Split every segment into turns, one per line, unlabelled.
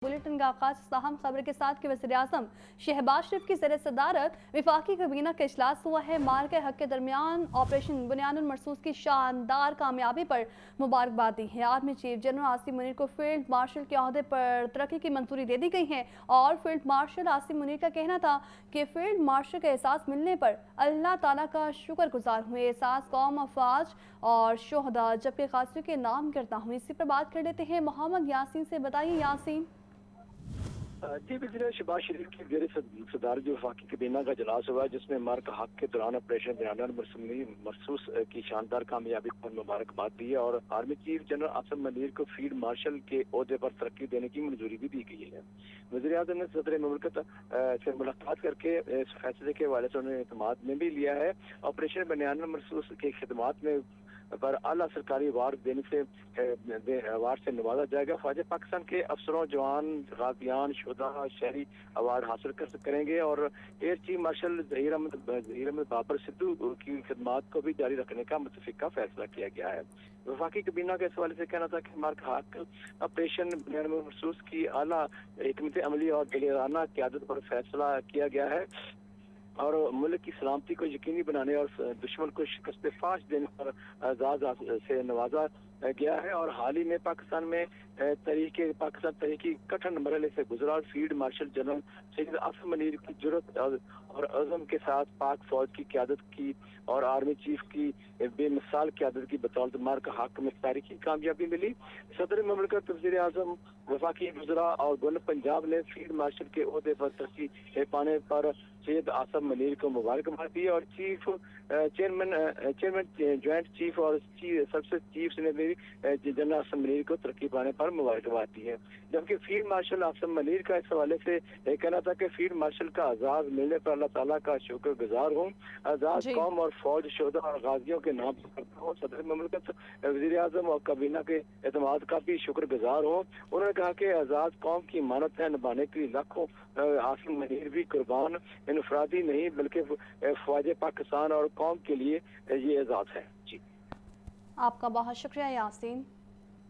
Bulletin का आगाज अहम खबर के साथ कि वज़ीर-ए-आज़म शहबाज शरीफ की ज़ेर सदारत वफाकी काबीना का इजलास हुआ है। मार्के हक के दरमियान ऑपरेशन बुनियानुल मरसूस की शानदार कामयाबी पर मुबारकबाद दी है। Army chief general Asim Munir को फील्ड मार्शल के ओहदे पर तरक्की की मंजूरी दे दी गई है और फील्ड मार्शल आसिम मुनीर का कहना था कि फील्ड मार्शल का एहसास मिलने पर अल्लाह ताला का शुक्रगुजार हुए। एहसास कौम, अफवाज और शोहदा जबकि कासियों के नाम गिरता हुए। इसी पर बात कर लेते हैं मोहम्मद यासीन से। बताइए यासीन।
जी वज़ीर शहबाज शरीफ की ज़ेर सदारत जो वफाकी काबीना का इजलास हुआ है, जिसमें मार्का हक के दौरान ऑपरेशन बुनियानुल मरसूस की शानदार कामयाबी पर मुबारकबाद दी है और army chief general Asim Munir को फील्ड मार्शल के ओहदे पर तरक्की देने की मंजूरी भी दी गई है। वज़ीर-ए-आज़म ने सदर मुमलिकत से मुलाकात करके इस फैसले के हवाले से उन्होंने एतमाद में भी लिया है। ऑपरेशन बुनियानुल मरसूस की खिदमात में पर आला सरकारी अवार्ड देने से अवार्ड से नवाजा जाएगा। ख्वाजा पाकिस्तान के अफसरों, जवान, गाजियान, शुहदा शहरी अवार्ड हासिल करेंगे और air chief marshal Zaheer Ahmed Babar Sidhu की खिदमात को भी जारी रखने का मुतफिका फैसला किया गया है। वफाकी काबीना के इस हवाले से कहना था कि मार्का हक ऑपरेशन बुनियानुल मरसूस की आला हिकमत अमली और दिलेराना क़यादत पर फैसला किया गया है और मुल्क की सलामती को यकीनी बनाने और दुश्मन को शिकस्त फाश देने पर आजाद से नवाजा गया है। और हाल ही में पाकिस्तान तरीके कठिन मरहले से गुजरा और field marshal general Syed Asim Munir की जुर्रत और अज़म के साथ पाक फौज की क़यादत की और आर्मी चीफ की बेमिसाल क़यादत की बतौर मार्का हक में तारीखी कामयाबी मिली। सदर मुमलिकत, वज़ीर-ए-आज़म, वफाकी वज़रा और गवर्नर पंजाब ने फील्ड मार्शल के ओहदे पर तरक्की पाने पर सैयद आसिम मुनीर को मुबारकबाद दी और चेयरमैन ज्वाइंट चीफ और सबसे चीफ ने भी जनरल आसिम मुनीर को तरक्की पाने पर मुबारकबाद दी है। जबकि फील्ड मार्शल आसिम मुनीर का इस हवाले से कहना था कि फील्ड मार्शल का आजाद मिलने पर अल्लाह ताला का शुक्रगुजार हूँ। आजाद कौम और फौज, शोहदा और गाजियों के नाम करता हूँ। सदर मुमलिकत, वज़ीर-ए-आज़म और काबीना के एतमाद का भी शुक्रगुजार हूँ। उन्होंने कहा कि आजाद कौम की मानत है निभाने के लिए लाखों आसिम मुनीर भी कुर्बान, इनफरादी नहीं बल्कि ख्वाजा पाकिस्तान और कौम के लिए ये एजाज है। जी,
आपका बहुत शुक्रिया यासीन।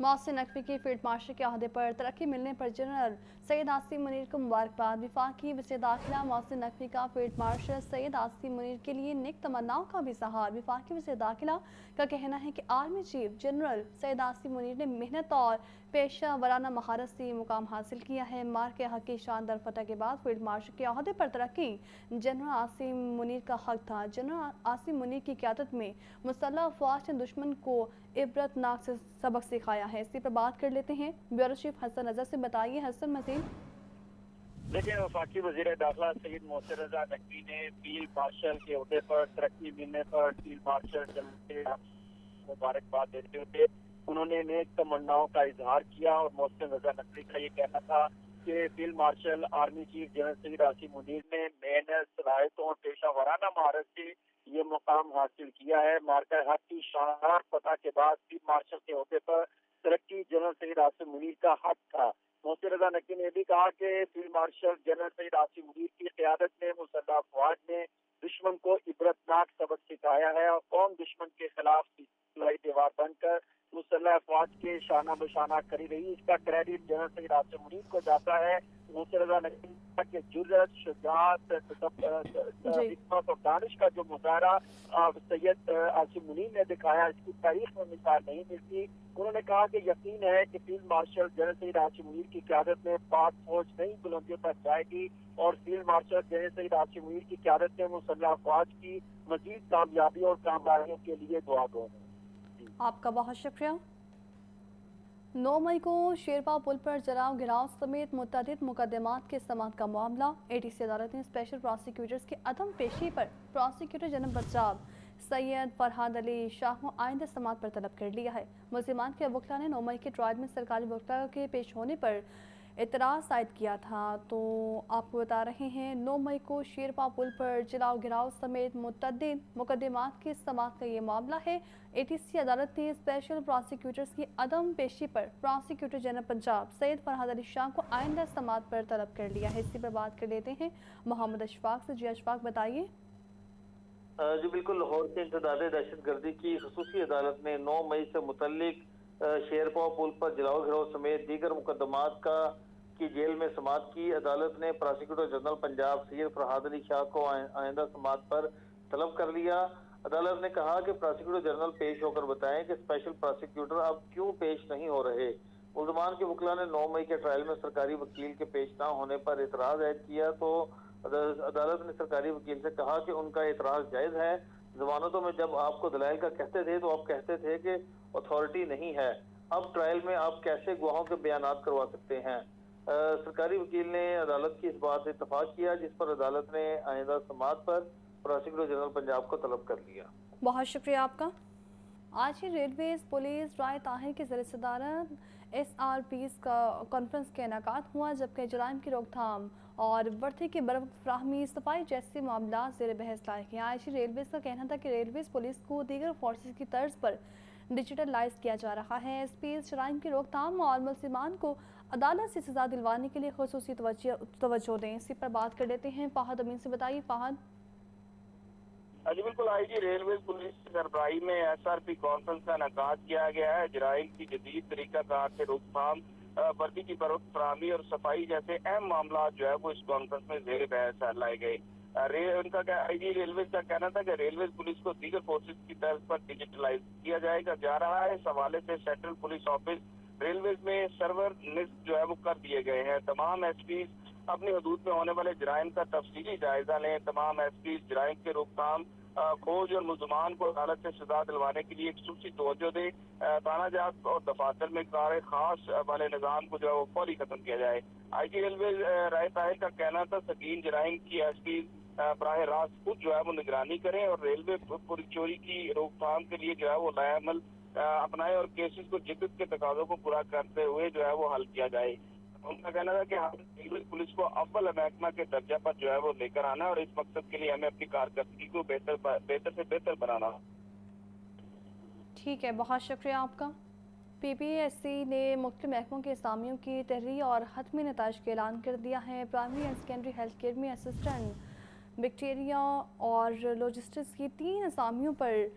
मोहसिन नकवी की फील्ड मार्शल के अहदे पर तरक्की मिलने पर जनरल सैयद आसिम मुनीर को मुबारकबाद। वफाकी वज़ीर दाखिला मोहसिन नकवी का फील्ड मार्शल सैयद आसिम मुनीर के लिए नेक तमन्नाओं का भी इज़हार। वफाकी वज़ीर दाखिला का कहना है कि army chief general Syed Asim Munir ने मेहनत और पेशा वराना महारत से मुकाम हासिल किया है। मार्के हक की शानदार फतह के बाद फील्ड मार्शल के अहदे पर तरक्की जनरल आसिम मुनीर का हक था। जनरल आसिम मुनीर की क़यादत में मुसल्लह अफवाज ने दुश्मन को इबरतनाक से सबक सिखाया है। इसी पर बात कर लेते हैं ब्यूरो चीफ हसन रजा से। बताइए हसन मजीद।
देखिए, वफाकी वज़ीर दाखिला सैयद मोहसिन रजा नकवी ने फील्ड मार्शल के ओहदे पर तरक्की मिलने पर फील्ड मार्शल जनरल मुबारकबाद देते हुए उन्होंने नेक तमन्नाओं का इजहार किया और मोहसिन रजा नकवी का ये कहना था कि field marshal army chief general Syed Asim Munir ने मेहनत, सलाहियतों और पेशा वराना महारत से ये मुकाम हासिल किया है। मार्का हक की शानदार फतह के बाद फील्ड मार्शल के ओहदे पर तरक्की जनरल सैयद आसिम मुनीर का हक था। मोहसिन रजा नकवी ने भी कहा कि field marshal general Syed Asim Munir की क़यादत में मुसल्लह अफवाज ने दुश्मन को इबरतनाक सबक सिखाया है और कौम दुश्मन के खिलाफ दीवार बनकर मुसल्लह अफवाज के शाना बशाना करी रही। इसका क्रेडिट जनरल सैयद आसिम मुनीर को जाता है। मोहसिन रजा नकवी के जुर्रत, शुजाअत, हिकमत और दानिश का जो मुजाहरा सैयद आसिम मुनीर ने दिखाया, इसकी तारीख में मिसाल नहीं मिलती। उन्होंने कहा कि यकीन है कि field marshal general Syed Asim Munir की क़यादत में पाक फौज नई बुलंदियों तक जाएगी और field marshal general Syed Asim Munir की क़यादत में मुसल्लह अफवाज की मजीद कामयाबी और कामयाबियों के लिए दुआ गो।
आपका बहुत शुक्रिया। 9 मई को शेरपा पुल पर जलाओ गिराव समेत मुतअद्दिद मुकदमात के समाअत का मामला। एटीसी अदालत ने स्पेशल प्रोसिक्यूटर्स की अदम पेशी पर प्रोसिक्यूटर जनरल पंजाब सैयद फरहाद अली शाह को आइंदा समाअत पर तलब कर लिया है। मुल्ज़िमान के वकील ने 9 मई के ट्रायल में सरकारी वकील के पेश होने पर एतराज़ आयद किया था। तो आपको बता रहे हैं 9 मई को शेरपा पुल पर जलाओ गिराव समेत मुतअद्दिद मुकदमात की समाअत का ये मामला है। एटीसी अदालत ने स्पेशल प्रोसिक्यूटर्स की अदम पेशी पर प्रोसिक्यूटर जनरल पंजाब सैयद फरहाद अली शाह को आइंदा समाअत पर तलब कर लिया है। इसी पर बात कर लेते हैं मोहम्मद अशफाक से। जी अशफाक बताइए।
जी बिल्कुल, लाहौर के इंसदादे दहशत गर्दी की खसूसी अदालत ने 9 मई से मुतल्लिक शेरपाव पुल पर जलाओ घिराव समेत दीगर मुकदमात की जेल में समाअत की। अदालत ने प्रोसिक्यूटर जनरल पंजाब सैयद फरहाद अली शाह को आइंदा समाअत पर तलब कर लिया। अदालत ने कहा कि प्रोसिक्यूटर जनरल पेश होकर बताएं कि स्पेशल प्रोसिक्यूटर अब क्यों पेश नहीं हो रहे। मुल्जमान के वकील ने 9 मई के ट्रायल में सरकारी वकील के पेश न होने पर एतराज ऐद किया तो अदालत ने सरकारी वकील से कहा कि उनका एतराज जायज है। जमानतों में जब आपको दलाइल का कहते थे तो आप कहते थे कि अथॉरिटी नहीं है, अब ट्रायल में आप कैसे गवाहों के बयानात करवा सकते हैं। सरकारी वकील ने अदालत की इस बात से इत्तफाक किया, जिस पर अदालत ने आइंदा समाअत पर प्रोसिक्यूटर जनरल पंजाब को तलब कर लिया।
बहुत शुक्रिया आपका। आज ही रेलवेज पुलिस राय ताहिर की ज़रिए सदारत SRPs का कॉन्फ्रेंस का इनेकाद हुआ, जबकि जराइम की रोकथाम और बढ़ती की बरवक्त फ्राहमी सफाई जैसे मामला ज़ेर बहस लाए गए। आज ही रेलवेज का कहना था कि रेलवेज पुलिस को दीगर फोर्सेस की तर्ज पर डिजिटलाइज किया जा रहा है। SPs जराइम की रोकथाम और मुलजिमान को अदालत से सजा दिलवाने के लिए खुसूसी तवज्जो दें। इसी पर बात कर लेते हैं फ़ाहद अमीन से। बताइए फ़ाहद।
जी बिल्कुल, IG रेलवे पुलिस की सरबराही में SRP कॉन्फ्रेंस का इनेकाद किया गया है। जराइम की जदीद तरीका कार से रोकथाम, वर्दी की बरवक्त फराहमी और सफाई जैसे अहम मामला जो है वो इस कॉन्फ्रेंस में ज़ेर बहस लाए गए। उनका IG रेलवे का कहना था कि रेलवे पुलिस को दीगर फोर्सेस की तर्ज पर डिजिटलाइज किया जाएगा जा रहा है। इस हवाले से सेंट्रल पुलिस ऑफिस रेलवे में सर्वर निस्ब जो है वो कर दिए गए हैं। तमाम SPs अपनी हदूद में होने वाले जराइम का तफसीली जायजा लें। तमाम SPs जराइम के रोकथाम, खोज और मुल्जमान को अदालत से सजा दिलवाने के लिए एक खुसूसी तवज्जो दे। थानाजात और दफातर में कार खास वाले निज़ाम को जो है वो फौरी खत्म किया जाए। IG रेलवे राय ताहिर का कहना था सगीन जराइम की SPs बराह रास्त खुद जो है वो निगरानी करें और रेलवे पुलिस चोरी की रोकथाम के लिए जो है वो नया अमल अपनाए और केसेस को जिद्दत के तकाज़ों को पूरा करते हुए जो है वो हल किया जाए। उनका कहना था कि हम पुलिस को अव्वल महकमा के दर्जा पर जो है वो लेकर आना और इस मकसद के लिए हमें अपनी कारकर्दगी को बेहतर से बेहतर बनाना।
ठीक है, बहुत शुक्रिया आपका। PPSC ने मुख्तलिफ महकमों के असामियों की तहरीर और हतमी नताइज का ऐलान कर दिया है। Primary and secondary health care में असिस्टेंट बैक्टीरिया और लॉजिस्टिक्स की 3 असामियों पर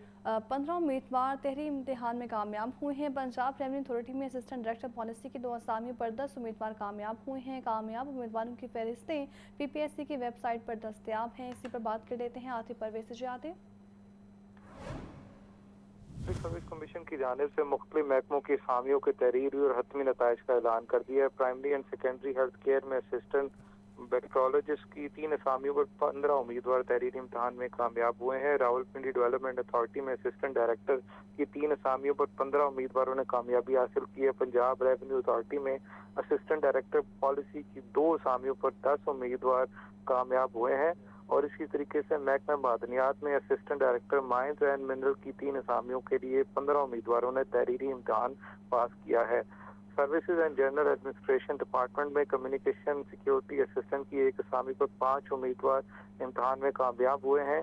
15 उम्मीदवार तहरीर इम्तिहान में कामयाब हुए हैं। पंजाब रेवन्यू अथॉरिटी में असिस्टेंट डायरेक्टर पॉलिसी की 2 असामियों पर 10 उम्मीदवार कामयाब हुए हैं। कामयाब उम्मीदवारों की फहरिस्तें PPSC की वेबसाइट पर दस्तयाब हैं। इसी पर बात कर लेते हैं आतिफ परवेज से। आतिफ।
सर्विस कमीशन की जानिब से मुख्तलिफ महकमों की असामियों के तहरीरी और हतमी नताइज का ऐलान कर दिया है। Primary and secondary health care में असिस्टेंट बैक्टीरियोलॉजिस्ट की 3 असामियों पर 15 उम्मीदवार तहरीरी इम्तिहान में कामयाब हुए हैं। रावलपिंडी डेवलपमेंट अथॉरिटी में असिस्टेंट डायरेक्टर की 3 असामियों पर 15 उम्मीदवारों ने कामयाबी हासिल की है। पंजाब रेवन्यू अथॉरिटी में असिस्टेंट डायरेक्टर पॉलिसी की 2 असामियों पर 10 उम्मीदवार कामयाब हुए हैं और इसी तरीके से महकमा मादनियात में assistant director mines and mineral की 3 असामियों के लिए 15 उम्मीदवारों ने तहरीरी इम्तिहान पास किया है। Services and general administration department में कम्युनिकेशन सिक्योरिटी असिस्टेंट की 1 असामी पर 5 उम्मीदवार इम्तिहान में कामयाब हुए हैं।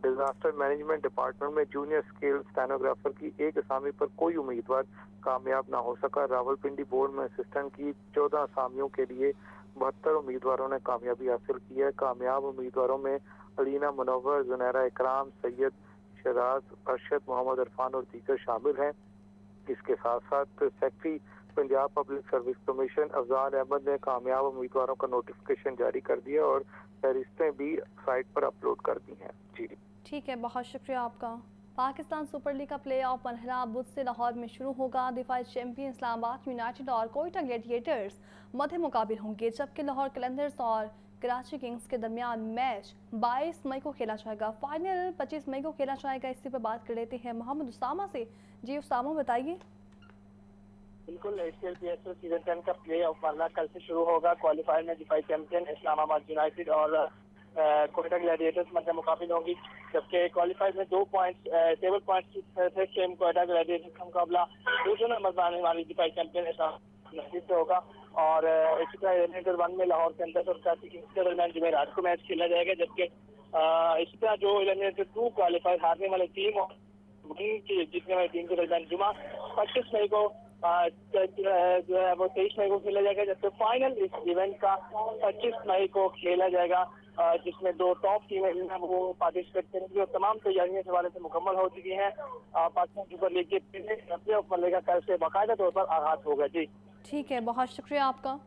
डिजास्टर मैनेजमेंट डिपार्टमेंट में जूनियर स्केल स्टेनोग्राफर की 1 असामी पर कोई उम्मीदवार कामयाब ना हो सका। रावलपिंडी बोर्ड में असिस्टेंट की 14 असामियों के लिए 72 उम्मीदवारों ने कामयाबी हासिल की है। कामयाब उम्मीदवारों में अलीना मुनव्वर, जुनैरा इकराम, सैयद शराज, अरशद, मोहम्मद इरफान और दीगर शामिल हैं। इसके साथ साथ secretary Punjab public service commission Afzal Ahmed ने कामयाब उम्मीदवारों का नोटिफिकेशन जारी कर दिया और फहरिस्तें भी साइट पर अपलोड कर दी हैं। जी
ठीक है, बहुत शुक्रिया आपका। पाकिस्तान सुपर लीग का प्ले ऑफ मरहला बुध से लाहौर में शुरू होगा। डिफाइट चैंपियन इस्लामाबाद यूनाइटेड और कोयटा ग्लैडिएटर्स मध्य मुकाबिल होंगे, जबकि लाहौर कलंदर्स और कराची किंग्स के दरमियान मैच 22 मई को खेला जाएगा। फाइनल 25 मई को खेला जाएगा। इसी पर बात कर लेते हैं मोहम्मद उसामा से। जी उसामा, बताइए।
बिल्कुल, ACL PSL सीजन 10 का प्ले ऑफ मरहला कल से शुरू होगा। क्वालिफायर में डिफाइट चैंपियन इस्लामाबाद यूनाइटेड और कोयटा ग्लैडिएटर्स मध्य मुकाबिल होंगी, जबकि क्वालिफायर में 2 टेबल पॉइंट्स से सेम कोयटा ग्लैडिएटर्स का मुकाबला दूसरे नंबर पर आने वाली डिफाइट चैंपियन इस्लामाबाद से होगा। और इसी तरह एलिमिनेटर 1 में लाहौर कैंटस और कराची किंग्स के दरमियान जुमेरात को मैच खेला जाएगा, जबकि इसी तरह जो एलिमिनेटर 2 क्वालिफायर हारने वाली टीम और जीतने वाली टीम के दरमियान जुमा 25 मई को जो है वो 23 मई को खेला जाएगा, जबकि फाइनल इस इवेंट का 25 मई को खेला जाएगा, जिसमें 2 टॉप टीमें वो पार्टिसिपेट करेंगी और तमाम तैयारियां इस हवाले से मुकम्मल हो चुकी हैं। पाकिस्तान सुपर लीग के प्ले ऑफ मरहले का कल से बाकायदा तौर पर आगाज होगा। जी
ठीक है, बहुत शुक्रिया आपका।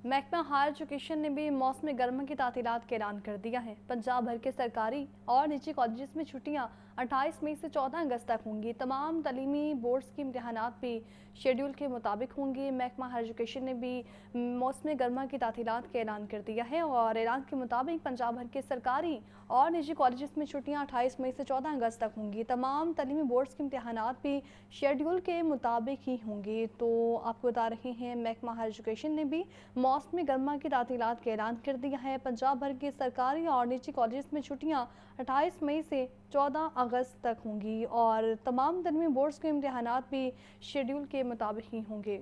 महकमा हायर एजुकेशन ने भी मौसम गर्मा की तातीलात का ऐलान कर दिया है। पंजाब भर के सरकारी और निजी कॉलेजेस में छुट्टियां 28 मई से 14 अगस्त तक होंगी। तमाम तालीमी बोर्ड्स की इम्तहानात भी शेड्यूल के मुताबिक होंगे। महकमा हायर एजुकेशन ने भी मौसम गर्मा की तातीलात का ऐलान कर दिया है और ऐलान के मुताबिक पंजाब भर के सरकारी और निजी कॉलेजेस में छुट्टियां 28 मई से 14 अगस्त तक होंगी। तमाम तालीमी बोर्ड्स के इम्तहानात भी शेड्यूल के मुताबिक ही होंगे। तो आपको बता रहे हैं महकमा हायर एजुकेशन ने भी मौसम गर्मा की तातीलात का ऐलान कर दिया है। पंजाब भर के सरकारी और निजी कॉलेजेस में छुट्टियां 28 मई से 14 अगस्त तक होंगी और तमाम तालीमी बोर्ड्स के इम्तहानात भी शेड्यूल के मुताबिक ही होंगे।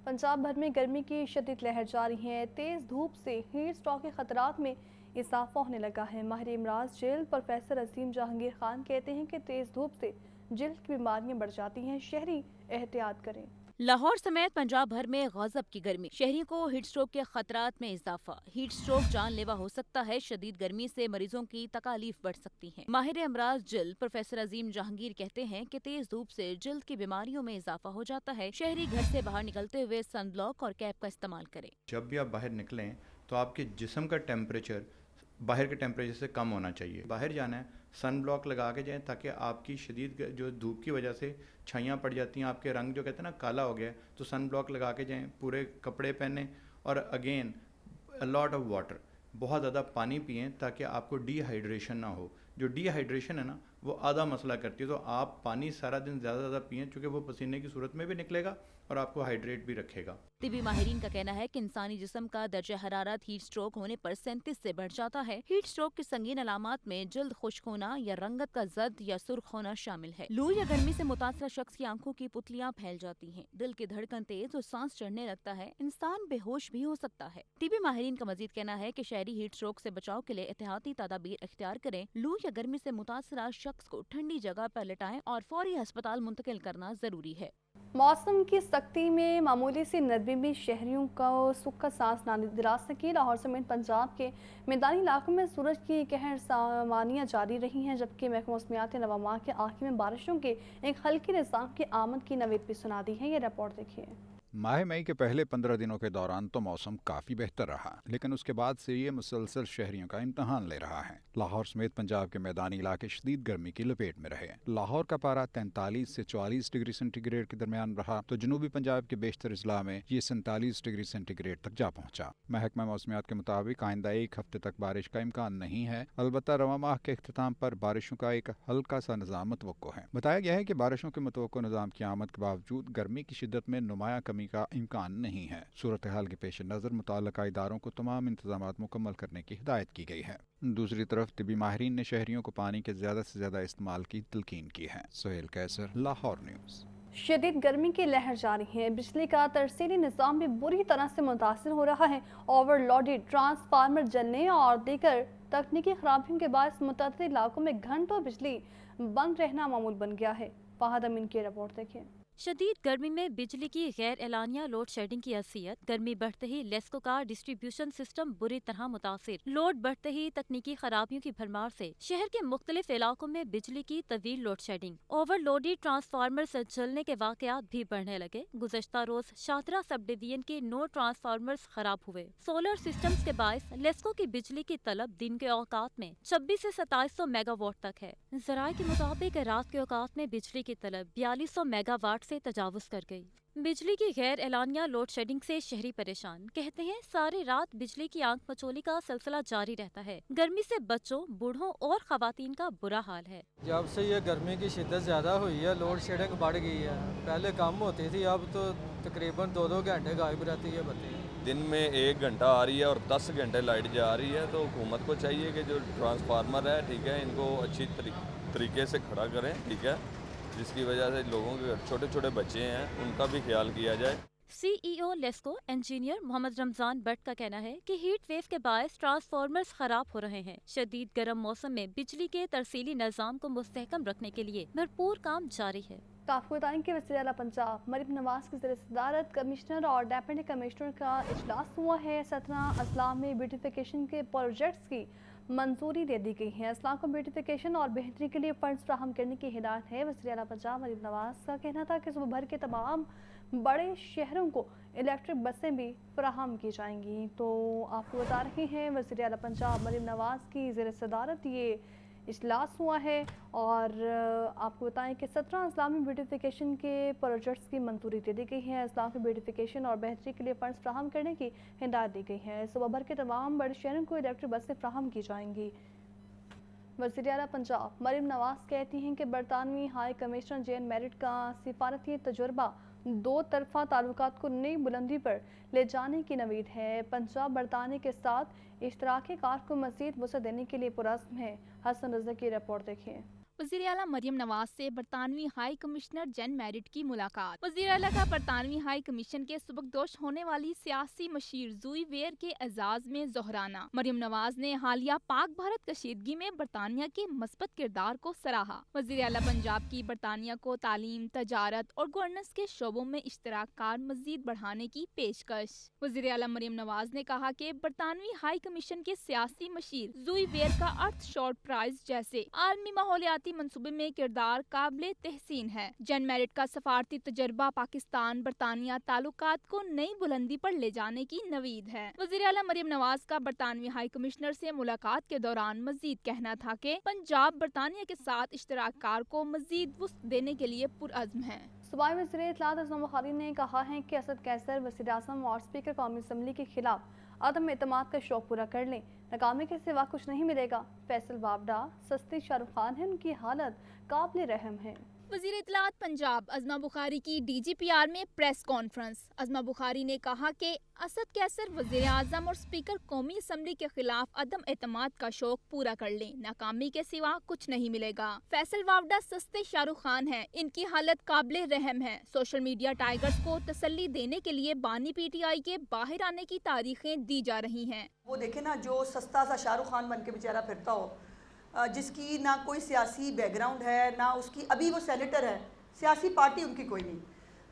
पंजाब भर में गर्मी की शदीद लहर जारी है। तेज़ धूप से हीट स्ट्रोक के खतरात में इजाफा होने लगा है। माहिर इमराज जिल्द प्रोफेसर अजीम जहांगीर खान कहते हैं कि तेज़ धूप से जिल्द की बीमारियां बढ़ जाती हैं, शहरी एहतियात करें।
लाहौर समेत पंजाब भर में गजब की गर्मी, शहरियों को हीट स्ट्रोक के खतरात में इजाफा। हीट स्ट्रोक जानलेवा हो सकता है। शदीद गर्मी से मरीजों की तकालीफ बढ़ सकती है। माहिर अमराज जिल्द प्रोफेसर अजीम जहांगीर कहते हैं कि तेज धूप से जिल्द की बीमारियों में इजाफा हो जाता है। शहरी घर से बाहर निकलते हुए सन ब्लॉक और कैप का इस्तेमाल करें।
जब भी आप बाहर निकलें तो आपके जिस्म का टेम्परेचर बाहर के टेम्परेचर से कम होना चाहिए। बाहर जाना है सन ब्लॉक लगा के जाएं ताकि आपकी शदीद जो धूप की वजह से छाइयाँ पड़ जाती हैं, आपके रंग जो कहते हैं ना काला हो गया है, तो सन ब्लॉक लगा के जाएं, पूरे कपड़े पहनें और again a lot of water, बहुत ज़्यादा पानी पिएं ताकि आपको डिहाइड्रेशन ना हो। जो डिहाइड्रेशन है ना वो आधा मसला करती है, तो आप पानी सारा दिन ज़्यादा पिएं क्योंकि वो पसीने की सूरत में भी निकलेगा और आपको हाइड्रेट भी रखेगा।
तिबी माहिरीन का कहना है कि इंसानी जिस्म का दर्जा हरारत हीट स्ट्रोक होने पर 37 से बढ़ जाता है। हीट स्ट्रोक की संगीन अलामात में जल्द खुश्क होना या रंगत का जद या सुर्ख होना शामिल है। लू या गर्मी से मुतासरा शख्स की आंखों की पुतलियां फैल जाती हैं, दिल की धड़कन तेज और सांस चढ़ने लगता है, इंसान बेहोश भी हो सकता है। तिबी माहिरीन का मजीद कहना है कि शहरी हीट स्ट्रोक से बचाव के लिए एहतियाती तदाबीर इख्तियार करें। लू या गर्मी से मुतासरा शख्स को ठंडी जगह पर लिटाएं और फौरी अस्पताल मुंतकिल करना जरूरी है।
मौसम की सख्ती में मामूली सी नरमी भी शहरियों को सुख का सांस ना दिला सकी। लाहौर समेत पंजाब के मैदानी इलाकों में सूरज की कहर सामानियाँ जारी रही हैं, जबकि महकमा मौसमियात ने नवंबर के आखिर में बारिशों के एक हल्की निज़ाम की आमद की नवीद भी सुना दी है। ये रिपोर्ट देखिए।
माह मई के पहले 15 दिनों के दौरान तो मौसम काफ़ी बेहतर रहा, लेकिन उसके बाद से ये मुसलसल शहरियों का इम्तहान ले रहा है। लाहौर समेत पंजाब के मैदानी इलाके शदीद गर्मी की लपेट में रहे। लाहौर का पारा 43 से 44 डिग्री सेंटीग्रेड के दरमियान रहा, तो जनूबी पंजाब के बेशतर अजला में ये 47 डिग्री सेंटीग्रेड तक जा पहुंचा। महकमा मौसमियात के मुताबिक आइंदा एक हफ्ते तक बारिश का इम्कान नहीं है। अलबत्ता रवां माह के इख्तिताम पर बारिशों का एक हल्का सा निज़ाम मुतवक्को है। बताया गया है कि बारिशों के मुतवक्को निज़ाम की आमद के बावजूद गर्मी की शिद्दत में नुमाया कमी का इम्कान नहीं है। सूरत हाल के पेश नज़र मुताल्लिका इदारों को तमाम इंतजामात मुकम्मल करने की हिदायत की गई है। दूसरी तरफ तिबी माहिरीन ने शहरियों को पानी के ज़्यादा से ज़्यादा इस्तेमाल की तलकीन की है। सोहेल कैसर, लाहौर न्यूज़।
शदीद गर्मी की लहर जारी है। बिजली का तरसीली निज़ाम भी बुरी तरह से मुतासिर हो रहा है। ओवरलोडेड ट्रांसफार्मर जलने और दीगर तकनीकी खराबियों के बाद मुतअद्दिद इलाकों में घंटों बिजली बंद रहना मामूल बन गया है। फहद अमीन की रिपोर्ट देखिए।
शदीद गर्मी में बिजली की गैर एलानिया लोड शेडिंग की असियत। गर्मी बढ़ते ही लेस्को का डिस्ट्रीब्यूशन सिस्टम बुरी तरह मुतासिर। लोड बढ़ते ही तकनीकी खराबियों की भरमार से शहर के मुख्तलिफ इलाकों में बिजली की तवील लोड शेडिंग, ओवरलोडेड ट्रांसफार्मर से जलने के वाकयात भी बढ़ने लगे। गुज़श्ता रोज शाहतरा सब डिवीजन के 9 ट्रांसफार्मर्स खराब हुए। सोलर सिस्टम्स के बायस लेस्को की बिजली की तलब दिन के औकात में 26 से 2700 मेगावाट तक है। जराये के मुताबिक रात के औकात में बिजली की तलब 4200 मेगावाट से तजावुज कर गई। बिजली की गैर एलानिया लोड शेडिंग से शहरी परेशान। कहते हैं सारी रात बिजली की आंख मचोली का सिलसिला जारी रहता है। गर्मी से बच्चों, बूढ़ों और खवातीन का बुरा हाल है।
जब से ये गर्मी की शिद्दत ज़्यादा हुई है, लोड शेडिंग बढ़ गई है। पहले कम होती थी, अब तो तकरीबन 2-2 घंटे गायब रहती है बत्ती।
दिन में 1 घंटा आ रही है और 10 घंटे लाइट जा रही है, तो हुकूमत को चाहिए कि जो ट्रांसफार्मर है, ठीक है, इनको अच्छी तरीके से खड़ा करें, ठीक है, जिसकी वजह से लोगों के छोटे छोटे बच्चे हैं उनका भी ख्याल किया जाए।
सीईओ लेस्को इंजीनियर मोहम्मद रमजान भट्ट का कहना है कि हीट वेव के बायस ट्रांसफार्मर्स खराब हो रहे हैं। शदीद गर्म मौसम में बिजली के तरसीली निज़ाम को मुस्तहकम रखने के लिए भरपूर काम जारी है।
तो आपको बताएं कि वज़ीर आला पंजाब मरीम नवाज की सदारत कमिश्नर और डेप्यूटी कमिश्नर का इजलास हुआ है। 17 अजला में ब्यूटिफिकेशन के प्रोजेक्ट्स की मंजूरी दे दी गई है। अजला को ब्यूटिफिकेशन और बेहतरी के लिए फंड्स फ्राहम करने की हिदायत है। वज़ीर आला पंजाब मरीम नवाज का कहना था कि सूबे भर के तमाम बड़े शहरों को इलेक्ट्रिक बसें भी फराहम की जाएंगी। तो आपको बता रहे हैं वज़ीर आला पंजाब मरीम नवाज़ की ज़ेर सदारत ये इजलास हुआ है और आपको बताएं कि 17 इस्लामी ब्यूटिफिकेशन के प्रोजेक्ट्स की मंजूरी दे दी गई है। इस्लाम की ब्यूटिफिकेशन और बेहतरी के लिए फंड्स फ्राहम करने की हिदायत दी गई है। सुबह भर के तमाम बड़े शहरों को इलेक्ट्रिक बसें फ्राहम की जाएंगी। वज़ीर आला पंजाब मरीम नवाज़ कहती हैं कि बरतानवी हाई कमिश्नर जेन मेरिट का सिफारती तजुर्बा दो तरफा ताल्लुकात को नई बुलंदी पर ले जाने की नवीद है। पंजाब बरतानिया के साथ इश्तराकी कार को मज़ीद वसअत देने के लिए पुरज़्म है। हसन रज़ा की रिपोर्ट देखिए।
वज़ीर आला मरियम नवाज से बरतानवी हाई कमिश्नर जेन मेरिट की मुलाकात। वज़ीर आला का बरतानवी हाई कमीशन के सुबकदोश होने वाली सियासी मशीर जूई वेयर के एजाज में जोहराना। मरियम नवाज ने हालिया पाक भारत कशीदगी में बरतानिया के मस्बत किरदार को सराहा। वज़ीर आला पंजाब की बरतानिया को तालीम, तजारत और गवर्नेंस के शोबों में इश्तराक कार मजीद बढ़ाने की पेशकश। वज़ीर आला मरियम नवाज ने कहा कि बरतानवी हाई कमीशन के सियासी मशीर जूई वेयर का अर्थ शॉर्ट प्राइज जैसे आलमी माहौलियाती मंसूबे में किरदार काबिले तहसीन है। जेन मेरिट का सफारती तजर्बा पाकिस्तान बरतानिया ताल्लुकात को नई बुलंदी पर ले जाने की नवीद है। वज़ीर आला मरियम नवाज का बरतानवी हाई कमिश्नर से मुलाकात के दौरान मजीद कहना था कि पंजाब बरतानिया के साथ इश्तराक कार को मजीद वुस्अत देने के लिए पुरअज़्म है।
सूबाई वज़ीर इत्तलात अज़म बुखारी ने कहा है कि असद कैसर वज़ीर आज़म और स्पीकर कौमी असम्बली के खिलाफ अदम एतमाद का शौक पूरा कर लें, नाकामी के सिवा कुछ नहीं मिलेगा। फैसल वावडा सस्ती शाहरुख खान है, उनकी हालत काबिल रहम है।
वज़ीर इत्तलात पंजाब अज़मा बुखारी की DGPR में प्रेस कॉन्फ्रेंस। अज़मा बुखारी ने कहा कि असद कैसर वज़ीर आज़म और स्पीकर कौमी असम्बली के खिलाफ अदम एतमाद का शौक पूरा कर लें, नाकामी के सिवा कुछ नहीं मिलेगा। फैसल वावडा सस्ते शाहरुख खान हैं, इनकी हालत काबिल रहम है। सोशल मीडिया टाइगर्स को तसल्ली देने के लिए बानी PTI के बाहर आने की तारीखें दी जा रही हैं।
वो देखे ना, जो सस्ता सा शाहरुख खान बन के बेचारा फिरता हो, जिसकी ना कोई सियासी बैकग्राउंड है, ना उसकी, अभी वो सेनेटर है, सियासी पार्टी उनकी कोई नहीं।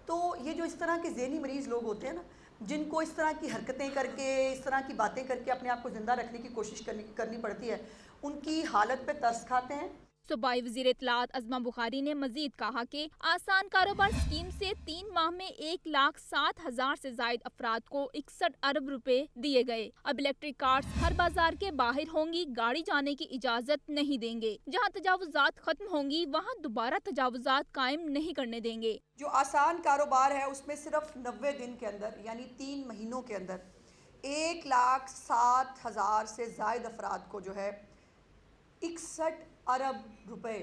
तो ये जो इस तरह के ज़हनी मरीज़ लोग होते हैं ना, जिनको इस तरह की हरकतें करके, इस तरह की बातें करके अपने आप को ज़िंदा रखने की कोशिश करनी पड़ती है, उनकी हालत पे तरस खाते हैं।
सूबाई वज़ीर इत्तलात अज़मा बुखारी ने मजीद कहा कि आसान कारोबार स्कीम से 3 माह में 1,07,000 से जायद अफराद को 61 अरब रुपए दिए गए। अब इलेक्ट्रिक कार्स हर बाजार के बाहर होंगी, गाड़ी जाने की इजाज़त नहीं देंगे। जहां तजावुज़ात खत्म होंगी वहां दोबारा तजावुज़ात कायम नहीं करने देंगे।
जो आसान कारोबार है उसमें सिर्फ 90 दिन के अंदर, यानी 3 महीनों के अंदर 1,07,000 से जायद अफराद को जो है 61 अरब रुपए,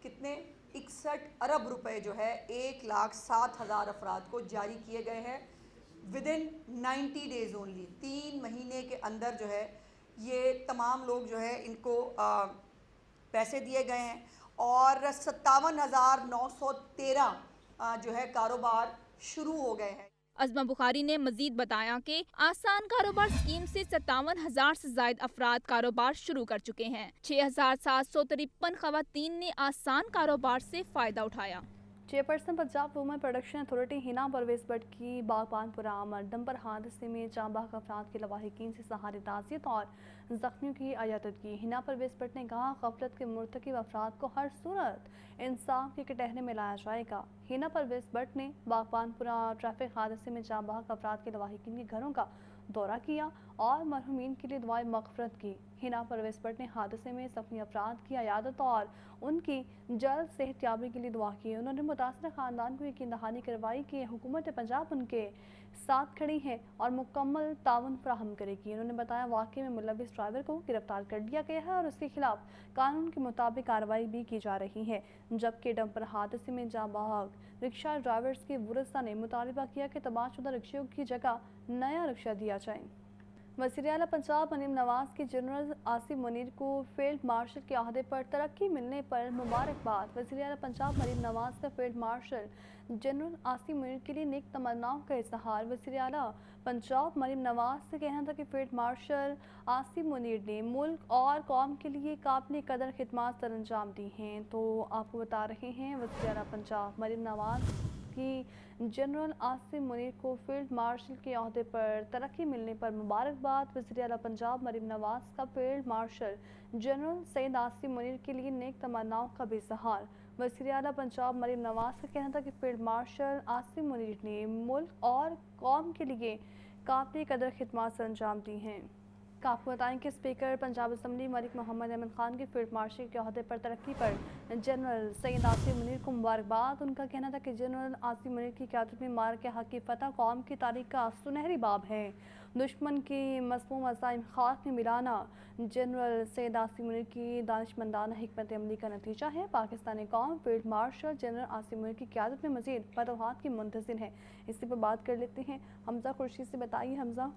कितने 61 अरब रुपए जो है 1,07,000 अफराद को जारी किए गए हैं विदिन 90 डेज़ ओनली। 3 महीने के अंदर जो है ये तमाम लोग जो है इनको पैसे दिए गए हैं और 57,913 जो है कारोबार शुरू हो गए हैं।
अज़मा बुखारी ने मजीद बताया कि आसान कारोबार स्कीम से 57,000 से जायद अफराद कारोबार शुरू कर चुके हैं। 6,753 खवातीन ने आसान कारोबार से फ़ायदा उठाया।
Chairperson Punjab women production authority Hina Parvez Bhatt की बागबानपुरा डंपर हादसे में जांबाग अफराद के लवाहिकीन से सहारे ताज़ियत और जख्मियों की अयादत की। हिना परवेज भट्ट ने कहा, गफलत के मुर्तकिब अफराद को हर सूरत इंसाफ के कटहरे में लाया जाएगा। हिना परवेज भट्ट ने बागबानपुरा ट्रैफिक हादसे में जांबाग अफराद के लवाहिकीन के घरों का दौरा किया और मरहूमीन के लिए दुआए मग़फ़िरत की। हिना परवेज भट्ट ने हादसे में ज़ख्मी अफराद की अयादत और उनकी जल्द सेहतयाबी के लिए दुआ की। उन्होंने मुतासरा ख़ानदान को यकीन दहानी करवाई कि हुकूमत पंजाब उनके साथ खड़ी है और मुकम्मल ताउन फराहम करेगी। उन्होंने बताया, वाक़े में मुलविस ड्राइवर को गिरफ्तार कर लिया गया है और उसके खिलाफ कानून के मुताबिक कार्रवाई भी की जा रही है। जबकि डंपर हादसे में जांबाग रिक्शा ड्राइवर्स के वरसा ने मुतालबा किया कि तबाहशुदा रिक्शों की जगह नया रिक्शा दिया जाए। वज़ीर आला पंजाब मरीम नवाज़ की जनरल आसिम मुनीर को फील्ड मार्शल के अहदे पर तरक्की मिलने पर मुबारकबाद। वज़ीर आला पंजाब मरीम नवाज़ का field marshal general Asim Munir के लिए नेक तमन्नाओं का इजहार। वज़ीर आला पंजाब मरीम नवाज़ से कहना था कि फील्ड मार्शल आसिम मुनीर ने मुल्क और कौम के लिए काबिल कदर खिदमत सर अंजाम दी हैं। तो आपको बता रहे हैं वज़ीर आला पंजाब मरीम नवाज़ की जनरल आसिम मुनीर को फील्ड मार्शल के अहदे पर तरक्की मिलने पर मुबारकबाद। वज़ीर आला पंजाब मरीम नवाज का field marshal general Syed Asim Munir के लिए नेक तमन्नाओं का भी इज़हार। वज़ीर आला पंजाब मरीम नवाज का कहना था कि फील्ड मार्शल आसिम मुनीर ने मुल्क और कौम के लिए काबिल कदर खिदमत अंजाम दी हैं। आपको बताएं कि स्पीकर पंजाब असम्बली मलिक मोहम्मद अहमद खान के फील्ड मार्शल के अहदे पर तरक्की पर जनरल सैयद आसिम मुनीर को मुबारकबाद। उनका कहना था कि जनरल आसिम मुनीर की क़यादत में मार के हक़ की फतह कौम की तारीख़ का सुनहरी बाब है। दुश्मन की मज़मूम अज़ाइम खाक में मिलाना जनरल सैयद आसिम मुनीर की दानिशमंदाना हिकमत अमली का नतीजा है। पाकिस्तानी कौम field marshal general Asim Munir की क़यादत में मज़ीद फतवाहत की मुंतज़िर है। इसी पर बात कर लेते हैं हमजा खुर्शीद से। बताइए हमजा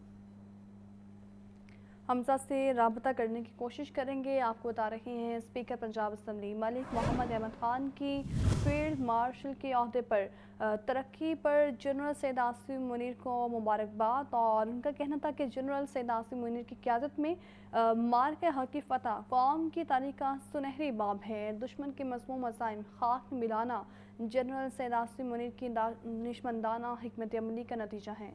से राबता करने की कोशिश करेंगे। आपको बता रहे हैं स्पीकर पंजाब असम्बली मलिक मोहम्मद अहमद खान की फील्ड मार्शल के अहदे पर तरक्की पर जनरल सैयद आसिम मुनीर को मुबारकबाद। और उनका कहना था कि जनरल सैयद आसिम मुनीर की क़यादत में मार के हक़ की फतह कौम की तारीख़ का सुनहरी बाब है। दुश्मन के मज़मूम अज़ाइम खाक में मिलाना जनरल सैयद आसिम मुनीर की दानिशमंदाना हिकमत अमली का नतीजा है।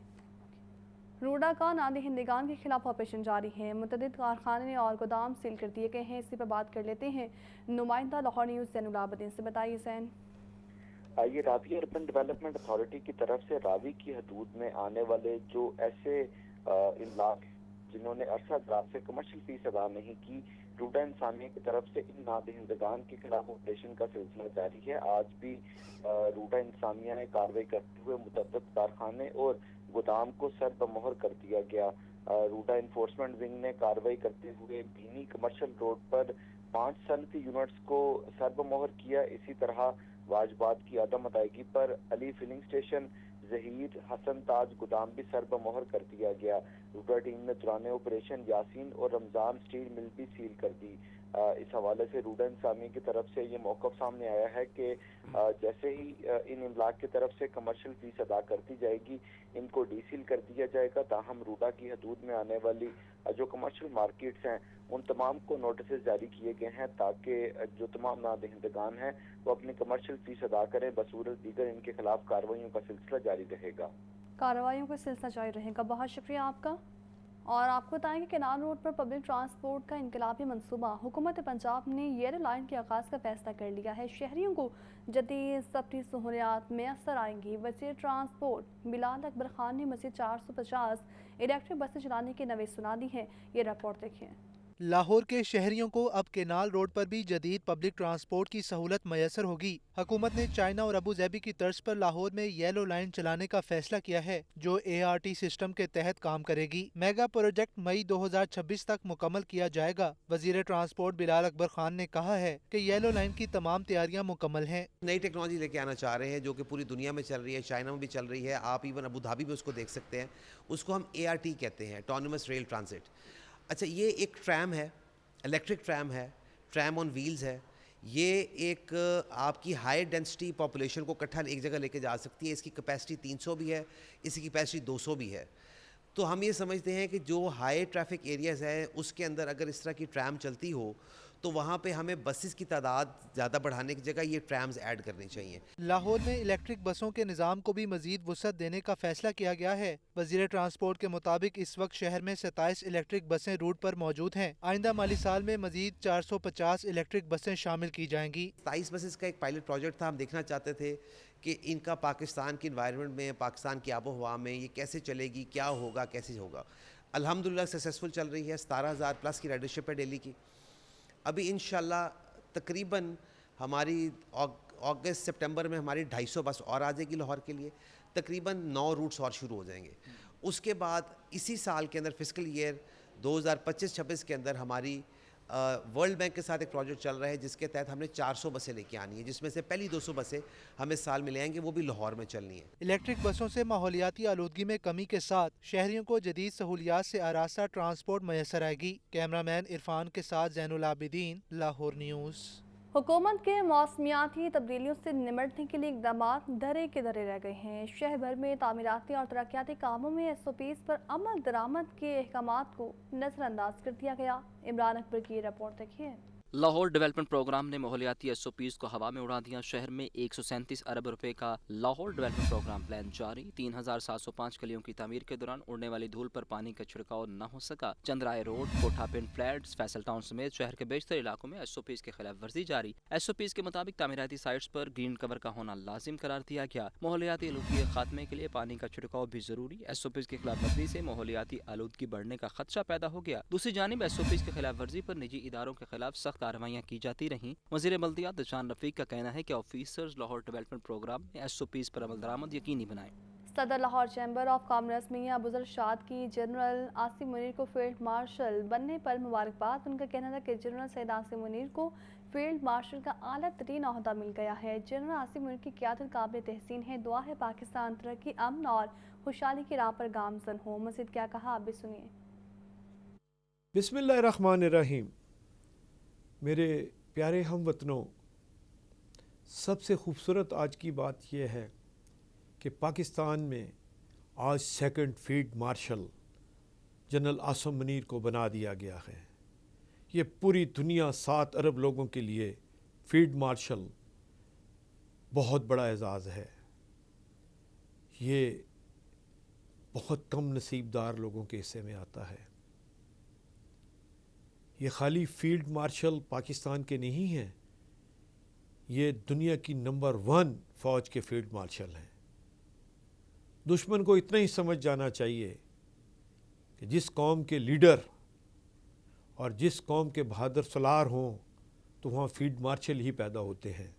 रूडा का नादी हिंदगान के खिलाफ ऑपरेशन जारी है। मुतअद्दिद कारखाने और गोदाम सील कर दिए गए हैं। इसी पर बात कर लेते हैं नुमाइंदा लाहौर न्यूज़ ज़ैनुल आबिदीन से। बताइए ज़ैन।
ये रावी अर्बन डेवलपमेंट अथॉरिटी की तरफ से रावी की हदूद में आने वाले जो ऐसे इलाके जिन्होंने अरसा दराज से कमर्शियल फीस अदा नहीं की, रूडा इंसानिया की तरफ से इन नादहिंदगान के खिलाफ ऑपरेशन का सिलसिला जारी है। आज भी रूडा इंसानिया ने कार्रवाई करते हुए मुतअद्दिद कारखाने और गोदाम को सर बमोहर कर दिया गया। रूडा इन्फोर्समेंट विंग ने कार्रवाई करते हुए बीनी कमर्शियल रोड पर 5 सनती यूनिट्स को सर बमोहर किया। इसी तरह वाजबात की अदम अदायगी पर अली फिलिंग स्टेशन, जहीर, हसन ताज गोदाम भी सर बमोहर कर दिया गया। रूडा टीम ने दौरान ऑपरेशन यासीन और रमजान स्टील मिल भी सील कर दी। इस हवाले से रूडा इंसानी की तरफ से ये मौक़िफ़ सामने आया है कि जैसे ही इन इमलाक की तरफ से कमर्शियल फीस अदा करती जाएगी, इनको डीसील कर दिया जाएगा। ताहम रूडा की हदूद में आने वाली जो कमर्शियल मार्केट्स हैं उन तमाम को नोटिस जारी किए गए हैं ताकि जो तमाम नादहिंदगान हैं वो अपनी कमर्शियल फीस अदा करें। बसूरत दीगर इनके खिलाफ कार्रवाइयों का सिलसिला जारी रहेगा।
कार्रवाइयों का सिलसिला जारी रहेगा। बहुत शुक्रिया आपका। और आपको बताएंगे केनाल रोड पर पब्लिक ट्रांसपोर्ट का इनकलाबी मंसूबा। हुकूमत पंजाब ने येलो लाइन के आगाज़ का फैसला कर लिया है। शहरियों को जदीद सफरी सहूलियात मैसर आएंगी। वज़ीर ट्रांसपोर्ट बिलाल अकबर खान ने मज़ीद 450 इलेक्ट्रिक बसें चलाने की नवीद सुना दी है। ये रिपोर्ट देखिए।
लाहौर के शहरियों को अब केनाल रोड पर भी जदीद पब्लिक ट्रांसपोर्ट की सहूलत मैसर होगी। हुकूमत ने चाइना और अबू धाबी की तर्ज पर लाहौर में येलो लाइन चलाने का फैसला किया है जो ART सिस्टम के तहत काम करेगी। मेगा प्रोजेक्ट मई 2026 तक मुकम्मल किया जाएगा। वजीर ट्रांसपोर्ट बिलाल अकबर खान ने कहा है कि येलो लाइन की तमाम तैयारियां मुकम्मल हैं।
नई टेक्नोलॉजी लेके आना चाह रहे हैं जो कि पूरी दुनिया में चल रही है, चाइना में भी चल रही है, आप इवन अबू धाबी में उसको देख सकते हैं। उसको हम ART कहते हैं, ऑटोनोमस रेल ट्रांजिट। अच्छा, ये एक ट्रैम है, इलेक्ट्रिक ट्रैम है, ट्रैम ऑन व्हील्स है। ये एक आपकी हाई डेंसिटी पॉपुलेशन को इकट्ठा एक जगह लेके जा सकती है। इसकी कैपेसिटी 300 भी है, इसकी कैपेसिटी 200 भी है। तो हम ये समझते हैं कि जो हाई ट्रैफिक एरियाज़ हैं उसके अंदर अगर इस तरह की ट्रैम चलती हो तो वहाँ पे हमें बसेस की तादाद ज़्यादा बढ़ाने की जगह ये ट्रैम्स ऐड करनी चाहिए।
लाहौर में इलेक्ट्रिक बसों के निज़ाम को भी मजीद वुसअत देने का फैसला किया गया है। वजीर ट्रांसपोर्ट के मुताबिक इस वक्त शहर में 27 इलेक्ट्रिक बसें रूट पर मौजूद हैं। आइंदा माली साल में मजीद 450 इलेक्ट्रिक बसें शामिल की जाएंगी।
27 बसेस का एक पायलट प्रोजेक्ट था। हम देखना चाहते थे कि इनका पाकिस्तान की इन्वायरमेंट में, पाकिस्तान की आबो हवा में ये कैसे चलेगी, क्या होगा, कैसे होगा। अल्हम्दुलिल्लाह सक्सेसफुल चल रही है। 17,000 प्लस की राइडरशिप है डेली की। अभी इंशाल्लाह तकरीबन हमारी अगस्त सितंबर में हमारी 250 बस और आ जाएगी लाहौर के लिए। तकरीबन 9 रूट्स और शुरू हो जाएंगे। उसके बाद इसी साल के अंदर फिस्कल ईयर 2025-26 के अंदर हमारी वर्ल्ड बैंक के साथ एक प्रोजेक्ट चल रहा है जिसके तहत हमने 400 बसें लेके आनी है, जिसमें से पहली 200 बसें हमें साल में ले आएंगे, वो भी लाहौर में चलनी है।
इलेक्ट्रिक बसों से माहौलियाती आलूदगी में कमी के साथ शहरियों को जदीद सहूलियात से आरास्ता ट्रांसपोर्ट मैसर आएगी। कैमरामैन इरफान के साथ ज़ैनुल आबिदीन, लाहौर न्यूज़।
हुकूमत के मौसमियाती तब्दीलियों से निमटने के लिए इकदाम धरे के धरे रह गए हैं। शहर भर में तामीराती और तरक्याती कामों में SOPs पर अमल दरामद के अहकामात को नज़रअंदाज कर दिया गया। इमरान अकबर की रिपोर्ट देखिए।
लाहौर डेवलपमेंट प्रोग्राम ने माहौलियाती SOPs को हवा में उड़ा दिया। शहर में 137 अरब रुपए का लाहौर डेवलपमेंट प्रोग्राम प्लान जारी। 3705 गलियों की तामीर के दौरान उड़ने वाली धूल पर पानी का छिड़काव न हो सका। चंद्राए रोड, कोठा पिंड फ्लैट्स, फैसल टाउन समेत शहर के बेशतर इलाकों में SOPs के खिलाफ वर्जी जारी। SOPs के मुताबिक तामीराती साइट्स पर ग्रीन कवर का होना लाजिम करार दिया गया। माहौलियाती आलूदगी के खात्मे के लिए पानी का छिड़काव भी जरूरी। SOPs के खिलाफ वर्जी से माहौलियाती आलूदगी बढ़ने का खदशा पैदा हो गया। दूसरी जानिब SOPs के खिलाफ वर्जी पर निजी इदारों के खिलाफ सख्त कार्रवाइयाँ की जाती रहीं। वज़ीर बल्दियात दिलशान रफीक का कहना है कि ऑफिसर्स लाहौर डेवलपमेंट प्रोग्राम में SOPs पर अमल दरामद यकीनी बनाएं।
सदर लाहौर चैम्बर ऑफ कॉमर्स मियां अबुजर शाद की जनरल आसिम मुनीर को फील्ड मार्शल बनने पर मुबारकबाद। उनका कहना था कि जनरल सैयद आसिम मुनीर को फील्ड मार्शल का आला तरीन ओहदा मिल गया है। जनरल आसिम मुनीर की क़यादत काबिल तहसीन है। दुआ है पाकिस्तान तरक्की, अमन और खुशहाली की राह पर गामजन हो। मज़ीद क्या कहा आप भी सुनिए।
बिस्मिल्लाहिर्रहमानिर्रहीम। मेरे प्यारे हमवतनों, सबसे खूबसूरत आज की बात यह है कि पाकिस्तान में आज second field marshal general Asim Munir को बना दिया गया है। ये पूरी दुनिया 7 अरब लोगों के लिए फील्ड मार्शल बहुत बड़ा एजाज़ है। ये बहुत कम नसीबदार लोगों के हिस्से में आता है। ये खाली फील्ड मार्शल पाकिस्तान के नहीं हैं, ये दुनिया की नंबर 1 फ़ौज के फील्ड मार्शल हैं। दुश्मन को इतना ही समझ जाना चाहिए कि जिस कौम के लीडर और जिस कौम के बहादुर सलार हों तो वहाँ फील्ड मार्शल ही पैदा होते हैं।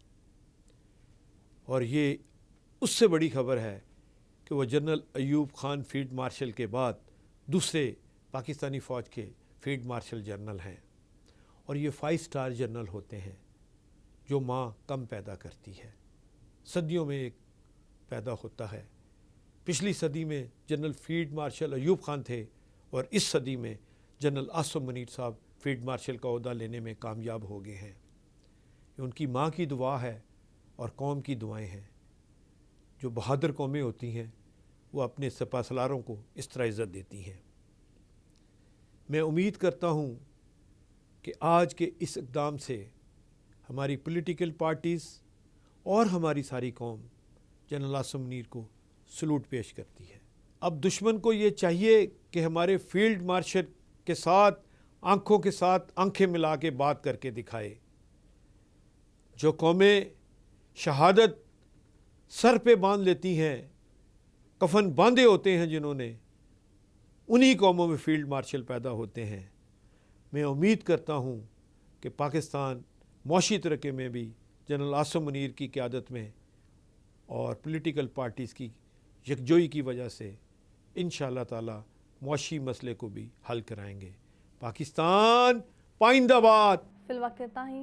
और ये उससे बड़ी खबर है कि वो general Ayub Khan field marshal के बाद दूसरे पाकिस्तानी फ़ौज के फील्ड मार्शल जनरल हैं। और ये 5 स्टार जनरल होते हैं जो माँ कम पैदा करती है, सदियों में एक पैदा होता है। पिछली सदी में general field marshal Ayub Khan थे और इस सदी में जनरल आसिम मुनीर साहब फील्ड मार्शल का ओहदा लेने में कामयाब हो गए हैं। ये उनकी माँ की दुआ है और कौम की दुआएं हैं। जो बहादुर कौमें होती हैं वो अपने सिपाहसालारों को इस तरह इज़्ज़त देती हैं। मैं उम्मीद करता हूँ कि आज के इस इक़दाम से हमारी पॉलिटिकल पार्टीज़ और हमारी सारी कौम जनरल आसिम मुनीर को सलूट पेश करती है। अब दुश्मन को ये चाहिए कि हमारे फील्ड मार्शल के साथ आँखों के साथ आंखें मिला के बात करके दिखाए। जो कौमें शहादत सर पे बांध लेती हैं, कफन बांधे होते हैं जिन्होंने, उन्हीं कौमों में फील्ड मार्शल पैदा होते हैं। मैं उम्मीद करता हूँ कि पाकिस्तान मौशी तरक्की में भी जनरल आसिम मुनीर की क़यादत में और पॉलिटिकल पार्टीज़ की यकजोई की वजह से इंशाअल्लाह ताला मौशी मसले को भी हल कराएंगे। पाकिस्तान पाइंदाबाद।
फिलवक्त इतना ही।